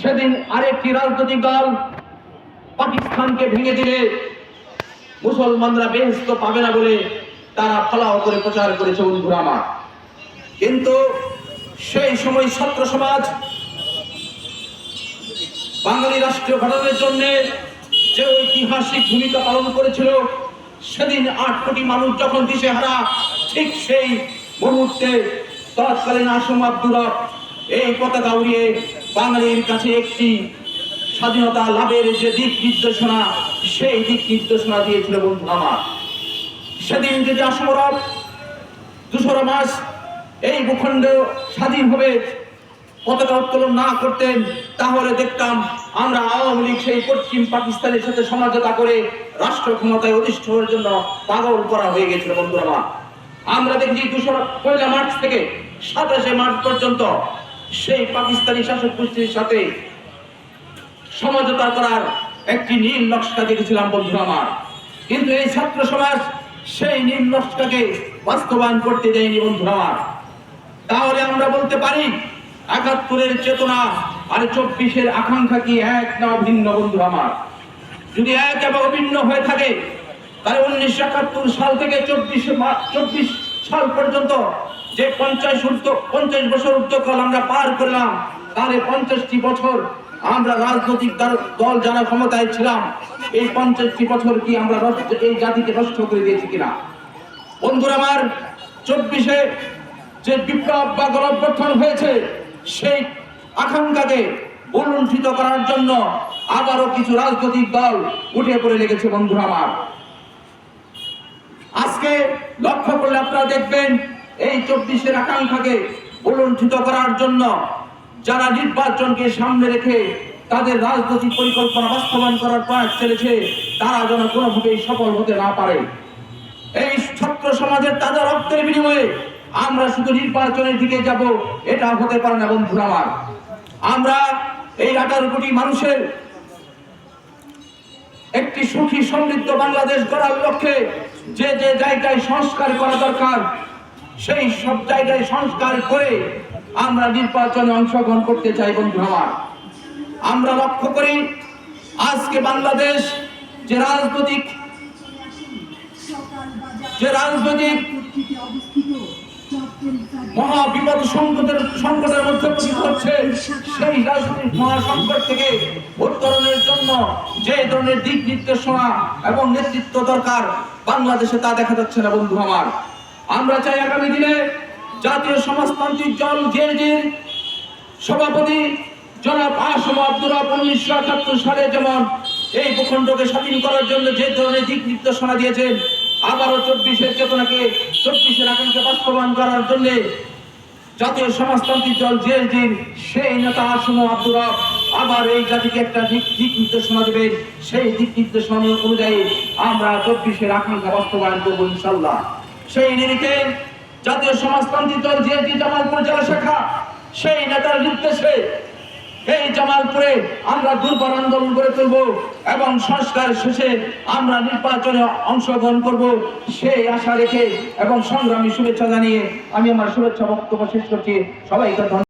সেদিন আরেকটি রাজনৈতিক দল পাকিস্তানকে ভেঙে দিলে মুসলমানরা বেহেশত পাবে না বলে তারা ফলাও করে প্রচার করেছে বন্ধুরা আমার। কিন্তু সেই সময় ছাত্র সমাজ বাঙালি রাষ্ট্রীয় গঠনের জন্য যে ঐতিহাসিক ভূমিকা পালন করেছিল, সেদিন 8 কোটি মানুষ যখন দিশেহারা, ঠিক সেই মুহূর্তে তৎকালীন আসম আব্দুর রব এই পতাকা উড়িয়ে বাঙালির কাছে একটি স্বাধীনতা লাভের যে দিক নির্দেশনা, সেই দিক নির্দেশনা দিয়েছিল বন্ধু আমার। সেদিন যদি আসম রব 2 মাস এই ভূখণ্ড স্বাধীনভাবে পতাকা উত্তোলন না করতেন, তাহলে দেখতাম আমরা আওয়ামী লীগ সেই পশ্চিম পাকিস্তানের সাথে সমঝোতা করে রাষ্ট্র ক্ষমতায় অধিষ্ঠ হওয়ার জন্য পাগল করা হয়ে গেছিল বন্ধুরা। আমরা দেখি 1 মার্চ থেকে 27 মার্চ পর্যন্ত সেই পাকিস্তানি শাসক গোষ্ঠীর সাথে সমঝোতা করার একটি নীল নকশা দেখেছিলাম বন্ধুরা আমার। কিন্তু এই ছাত্র সমাজ সেই নীল নকশাকে বাস্তবায়ন করতে দেয়নি বন্ধুরা আমার। তাহলে আমরা বলতে পারি 71-এর চেতনা আর 24-এর আকাঙ্ক্ষা কি এক না ভিন্ন বন্ধু আমার? যদি এক এবং অভিন্ন হয়ে থাকে, তাহলে 1971 সাল থেকে 24 সাল পর্যন্ত যে 50 বছর ঊর্ধ্বকাল আমরা পার করলাম, তাহলে 50টি বছর আমরা রাজনৈতিক দল যারা ক্ষমতায় ছিলাম, এই 50টি বছর কি আমরা এই জাতিকে নষ্ট করে দিয়েছি কিনা? বন্ধুরা আমার, 24-এ যে বিপ্লব বা গণঅভ্যুত্থান হয়েছে, সেই আকাঙ্ক্ষাকে উল্লঙ্ঘিত করার জন্য আবারও কিছু রাজনৈতিক দল উঠে পড়ে লেগেছে বন্ধুরা আমার। আজকে লক্ষ্য করলে আপনারা দেখবেন এই 24-এর আকাঙ্ক্ষাকে উল্লঙ্ঘিত করার জন্য যারা নির্বাচনকে সামনে রেখে তাদের রাজনৈতিক পরিকল্পনা বাস্তবায়ন করার প্রয়াস চলেছে, তারা যেন কোনোভাবেই সফল হতে না পারে। এই ছাত্র সমাজের তাজা রক্তের বিনিময়ে আমরা শুধু নির্বাচনের দিকে যাব, এটা হতে পারে না বন্ধুরা আমার। আমরা এই 18 কোটি মানুষের একটি সুখী সমৃদ্ধ বাংলাদেশ গড়ার লক্ষ্যে যে যে জায়গায় সংস্কার করা দরকার, সেই সব জায়গায় সংস্কার করে আমরা নির্বাচনে অংশগ্রহণ করতে চাই বন্ধুরা আমার। আমরা লক্ষ্য করি আজকে বাংলাদেশ যে রাজনৈতিক মহা বিপদ সংকটের মধ্যে পতিত হচ্ছে, সেই রাজনৈতিক মহা সংকট থেকে উত্তরণের জন্য যে ধরনের দিক নির্দেশনা এবং নেতৃত্ব দরকার, বাংলাদেশে তা দেখা যাচ্ছে না বন্ধু আমার। আমরা চাই আগামী দিনে জাতীয় সমাজতান্ত্রিক দল জেএসডির সভাপতি জনাব আসম আব্দুর রব 1971 সালে যেমন এই ভূখণ্ডকে স্বাধীন করার জন্য যে ধরনের দিক নির্দেশনা দিয়েছেন, আবারও 24-এর চেতনাকে 24-এর আকাঙ্ক্ষা বাস্তবায়ন করার জন্য জাতীয় সমাজতান্ত্রিক দল জেএসডির সেই নেতা আসম আব্দুর রব আবার এই জাতিকে একটা দিক নির্দেশনা দেবেন। সেই দিক নির্দেশনা অনুযায়ী আমরা 24-এর আকাঙ্ক্ষা বাস্তবায়ন করব ইনশাআল্লাহ। সেই নিরিখে জাতীয় সমাজতান্ত্রিক দল জেএসডি জামালপুর জেলা শাখা সেই নেতার নির্দেশে এই জামালপুরে আমরা দুর্বার আন্দোলন গড়ে তুলব এবং সংস্কার শেষে আমরা নির্বাচনে অংশগ্রহণ করব, সেই আশা রেখে এবং সংগ্রামী শুভেচ্ছা জানিয়ে আমি আমার শুভেচ্ছা বক্তব্য শেষ করছি। সবাইকে